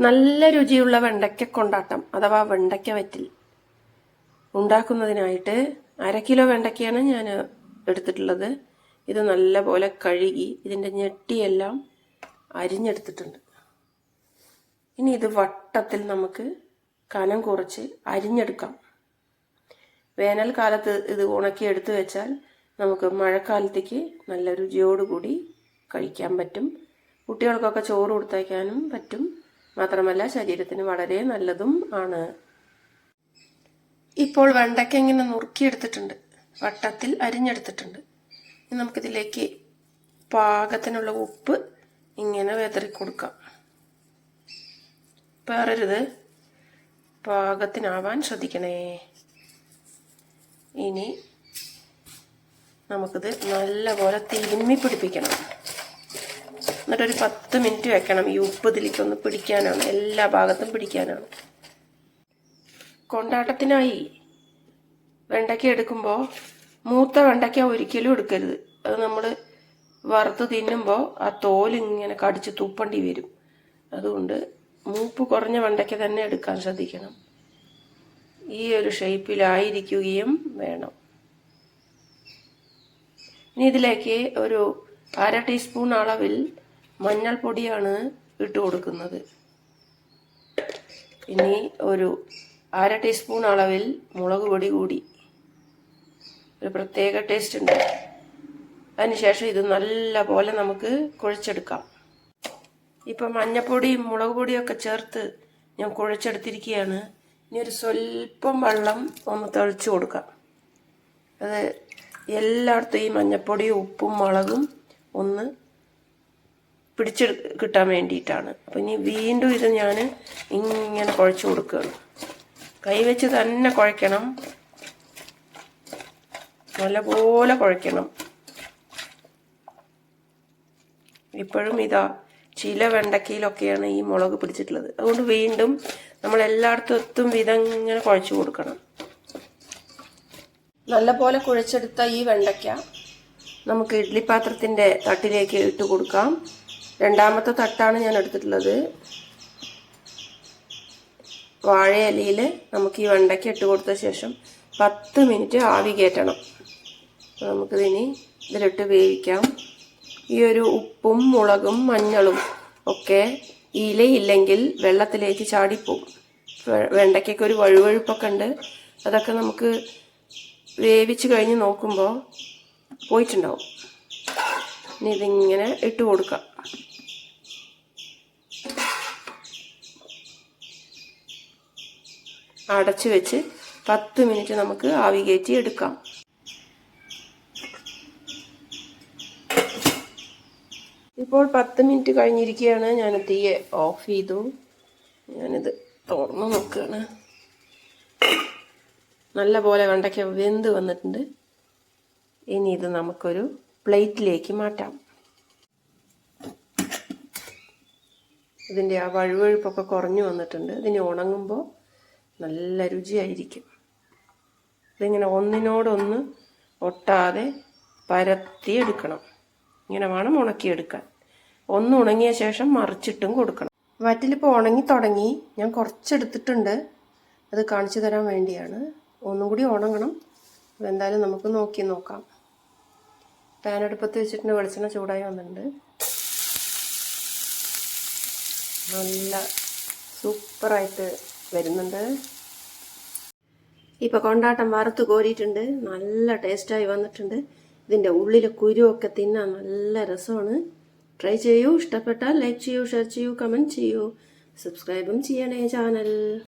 നല്ല രുചിയുള്ള വെണ്ടയ്ക്ക കൊണ്ടാട്ടം അഥവാ വെണ്ടയ്ക്ക വറ്റിൽ ഉണ്ടാക്കുന്നതിനായിട്ട് 1/2 കിലോ വെണ്ടയ്ക്കയാണ് ഞാൻ എടുത്തിട്ടുള്ളത്. ഇത് നല്ലപോലെ കഴുകി ഇതിൻ്റെ ഞെട്ടിയെല്ലാം അരിഞ്ഞെടുത്തിട്ടുണ്ട്. ഇനി ഇത് വട്ടത്തിൽ നമുക്ക് കനം കുറച്ച് അരിഞ്ഞെടുക്കാം. വേനൽക്കാലത്ത് ഇത് ഉണക്കി എടുത്തു വെച്ചാൽ നമുക്ക് മഴക്കാലത്തേക്ക് നല്ല രുചിയോടുകൂടി കഴിക്കാൻ പറ്റും. കുട്ടികൾക്കൊക്കെ ചോറ് കൊടുത്തയക്കാനും പറ്റും. മാത്രമല്ല ശരീരത്തിന് വളരെ നല്ലതും ആണ്. ഇപ്പോൾ വെണ്ടയ്ക്ക ഇങ്ങനെ നുറുക്കിയെടുത്തിട്ടുണ്ട്, വട്ടത്തിൽ അരിഞ്ഞെടുത്തിട്ടുണ്ട്. ഇനി നമുക്കിതിലേക്ക് പാകത്തിനുള്ള ഉപ്പ് ഇങ്ങനെ വിതറി കൊടുക്കാം. പേറരുത്, പാകത്തിനാവാൻ ശ്രദ്ധിക്കണേ. ഇനി നമുക്കിത് നല്ലപോലെ തിരുമ്മി പിടിപ്പിക്കണം. എന്നിട്ടൊരു 10 മിനിറ്റ് വെക്കണം. ഈ ഉപ്പ് ഇതിലേക്കൊന്ന് പിടിക്കാനാണ്, എല്ലാ ഭാഗത്തും പിടിക്കാനാണ്. കൊണ്ടാട്ടത്തിനായി വെണ്ടയ്ക്ക എടുക്കുമ്പോൾ മൂത്ത വെണ്ടയ്ക്ക ഒരിക്കലും എടുക്കരുത്. അത് നമ്മൾ വറുത്ത് തിന്നുമ്പോൾ ആ തോലിങ്ങനെ കടിച്ച് തുപ്പണ്ടി വരും. അതുകൊണ്ട് മൂപ്പ് കുറഞ്ഞ വെണ്ടയ്ക്ക തന്നെ എടുക്കാൻ ശ്രദ്ധിക്കണം. ഈ ഒരു ഷേപ്പിലായിരിക്കുകയും വേണം. ഇനി ഇതിലേക്ക് ഒരു 1/2 ടീസ്പൂൺ അളവിൽ മഞ്ഞൾപ്പൊടിയാണ് ഇട്ട് കൊടുക്കുന്നത്. ഇനി ഒരു 1/2 ടീസ്പൂൺ അളവിൽ മുളക് പൊടി കൂടി, ഒരു പ്രത്യേക ടേസ്റ്റ് ഉണ്ട്. അതിനുശേഷം ഇത് നല്ല പോലെ നമുക്ക് കുഴച്ചെടുക്കാം. ഇപ്പം മഞ്ഞൾപ്പൊടിയും മുളക് പൊടിയൊക്കെ ചേർത്ത് ഞാൻ കുഴച്ചെടുത്തിരിക്കുകയാണ്. ഇനി ഒരു സ്വല്പം വെള്ളം ഒന്ന് തളിച്ചു കൊടുക്കാം. അത് എല്ലായിടത്തും ഈ മഞ്ഞൾപ്പൊടിയും ഉപ്പും മുളകും ഒന്ന് കിട്ടാൻ വേണ്ടിയിട്ടാണ്. അപ്പം ഇനി വീണ്ടും ഇത് ഞാൻ ഇങ്ങനെ കുഴച്ച് കൊടുക്കുകയാണ്. കൈവച്ച് തന്നെ കുഴയ്ക്കണം, നല്ലപോലെ കുഴയ്ക്കണം. ഇപ്പോഴും ഇതാ ചില വെണ്ടക്കയിലൊക്കെയാണ് ഈ മുളക് പിടിച്ചിട്ടുള്ളത്. അതുകൊണ്ട് വീണ്ടും നമ്മൾ എല്ലായിടത്തും എത്തും വിധം ഇങ്ങനെ കുഴച്ച് കൊടുക്കണം. നല്ലപോലെ കുഴച്ചെടുത്ത ഈ വെണ്ടയ്ക്ക നമുക്ക് ഇഡ്ഡലി പാത്രത്തിൻ്റെ തട്ടിലേക്ക് ഇട്ട് കൊടുക്കാം. 2ാമത്തെ തട്ടാണ് ഞാൻ എടുത്തിട്ടുള്ളത്. വാഴയിലയിൽ നമുക്ക് ഈ വെണ്ടയ്ക്ക ഇട്ട് കൊടുത്ത ശേഷം 10 മിനിറ്റ് ആവി കയറ്റണം. നമുക്കിതിനി ഇതിലിട്ട് വേവിക്കാം. ഈ ഒരു ഉപ്പും മുളകും മഞ്ഞളും ഒക്കെ ഇലയില്ലെങ്കിൽ വെള്ളത്തിലേക്ക് ചാടിപ്പോവും. വെണ്ടയ്ക്കൊക്കെ ഒരു വഴുവഴുപ്പൊക്കെ ഉണ്ട്. അതൊക്കെ നമുക്ക് വേവിച്ച് കഴിഞ്ഞ് നോക്കുമ്പോൾ പോയിട്ടുണ്ടാവും. ഇനി ഇതിങ്ങനെ ഇട്ട് കൊടുക്കാം. അടച്ചു വെച്ച് 10 മിനിറ്റ് നമുക്ക് ആവി കയറ്റി എടുക്കാം. ഇപ്പോൾ 10 മിനിറ്റ് കഴിഞ്ഞിരിക്കുകയാണ്. ഞാൻ തീയെ ഓഫ് ചെയ്തു. ഞാനിത് തുറന്ന് നോക്കുകയാണ്. നല്ല പോലെ വെണ്ടയ്ക്ക വെന്ത് വന്നിട്ടുണ്ട്. ഇനി ഇത് നമുക്കൊരു പ്ലേറ്റിലേക്ക് മാറ്റാം. ഇതിൻ്റെ ആ വഴുവഴുപ്പൊക്കെ കുറഞ്ഞു വന്നിട്ടുണ്ട്. ഇതിന് ഉണങ്ങുമ്പോൾ നല്ല രുചിയായിരിക്കും. ഇതിങ്ങനെ ഒന്നിനോടൊന്ന് ഒട്ടാതെ പരത്തിയെടുക്കണം. ഇങ്ങനെ വേണം ഉണക്കിയെടുക്കാൻ. ഒന്ന് ഉണങ്ങിയ ശേഷം മറിച്ചിട്ടും കൊടുക്കണം. വറ്റിലിപ്പോൾ ഉണങ്ങി തുടങ്ങി. ഞാൻ കുറച്ചെടുത്തിട്ടുണ്ട്, അത് കാണിച്ചു തരാൻ വേണ്ടിയാണ്. ഒന്നും കൂടി ഉണങ്ങണം. എന്തായാലും നമുക്ക് നോക്കാം. പാൻ അടുപ്പത്ത് വെച്ചിട്ടുണ്ട്. വെളിച്ചെണ്ണ ചൂടായി വന്നിട്ടുണ്ട്. നല്ല സൂപ്പറായിട്ട് വരുന്നുണ്ട്. ഇപ്പോൾ കൊണ്ടാട്ടം വറുത്ത് കോരിയിട്ടുണ്ട്. നല്ല ടേസ്റ്റായി വന്നിട്ടുണ്ട്. ഇതിൻ്റെ ഉള്ളിലെ കുരുവൊക്കെ തിന്നാൻ നല്ല രസമാണ്. ട്രൈ ചെയ്യൂ. ഇഷ്ടപ്പെട്ടാൽ ലൈക്ക് ചെയ്യൂ, ഷെയർ ചെയ്യൂ, കമൻറ്റ് ചെയ്യൂ, സബ്സ്ക്രൈബും ചെയ്യണേ ചാനൽ.